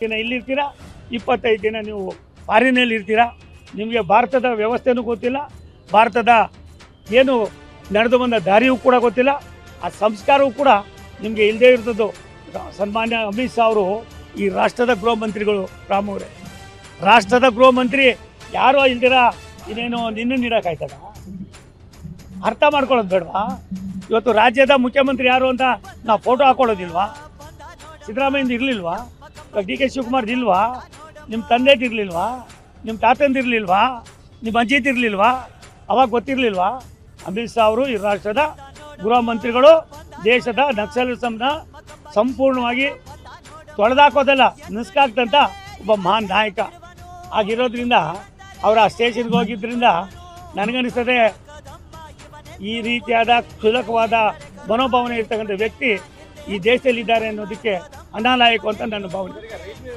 ದಿನ ಇಲ್ಲಿರ್ತೀರಾ, 25 ದಿನ ನೀವು ಫಾರಿನಲ್ಲಿ ಇರ್ತೀರಾ. ನಿಮಗೆ ಭಾರತದ ವ್ಯವಸ್ಥೆನೂ ಗೊತ್ತಿಲ್ಲ, ಭಾರತದ ಏನು ನಡೆದು ಬಂದ ದಾರಿಯೂ ಕೂಡ ಗೊತ್ತಿಲ್ಲ, ಆ ಸಂಸ್ಕಾರವೂ ಕೂಡ ನಿಮಗೆ ಇಲ್ಲದೇ ಇರ್ತದ್ದು. ಸನ್ಮಾನ್ಯ ಅಮಿತ್ ಶಾ ಅವರು ಈ ರಾಷ್ಟ್ರದ ಗೃಹ ಮಂತ್ರಿಗಳು. ರಾಮವ್ರೆ, ರಾಷ್ಟ್ರದ ಗೃಹ ಮಂತ್ರಿ ಯಾರೋ ಇಲ್ದಿರ ಇನ್ನೇನು ನಿನ್ನ ನೀಡೋಕ್ಕಾಯ್ತದ? ಅರ್ಥ ಮಾಡ್ಕೊಳ್ಳೋದು ಬೇಡವಾ? ಇವತ್ತು ರಾಜ್ಯದ ಮುಖ್ಯಮಂತ್ರಿ ಯಾರು ಅಂತ ನಾವು ಫೋಟೋ ಹಾಕೊಳ್ಳೋದಿಲ್ವಾ? ಸಿದ್ದರಾಮಯ್ಯಂದು ಇರಲಿಲ್ವಾ? ಡಿ ಕೆ ಶಿವಕುಮಾರ್ದು ಇಲ್ವಾ? ನಿಮ್ಮ ತಂದೆದಿರಲಿಲ್ವಾ? ನಿಮ್ಮ ತಾತಂದಿರಲಿಲ್ವಾ? ನಿಮ್ಮ ಅಜ್ಜಿದಿರಲಿಲ್ವಾ? ಅವಾಗ ಗೊತ್ತಿರಲಿಲ್ವಾ? ಅಮಿತ್ ಶಾ ಅವರು ಈ ರಾಷ್ಟ್ರದ ಗೃಹ ಮಂತ್ರಿಗಳು ದೇಶದ ನಕ್ಸಲಿಸಂನ ಸಂಪೂರ್ಣವಾಗಿ ತೊಳೆದಾಕೋದಲ್ಲ, ನಿಸ್ಕಾಗ್ತಂತ ಒಬ್ಬ ಮಹಾನ್ ನಾಯಕ ಆಗಿರೋದ್ರಿಂದ ಅವರ ಸ್ಟೇಷನ್ಗೆ ಹೋಗಿದ್ದರಿಂದ ನನಗನ್ನಿಸ್ತದೆ ಈ ರೀತಿಯಾದ ಕ್ಷುಲ್ಲಕವಾದ ಮನೋಭಾವನೆ ಇರ್ತಕ್ಕಂಥ ವ್ಯಕ್ತಿ ಈ ದೇಶದಲ್ಲಿದ್ದಾರೆ ಅನ್ನೋದಕ್ಕೆ ಅನಾಲಾಯಕ ಅಂತ ನನ್ನ ಭಾವನೆ.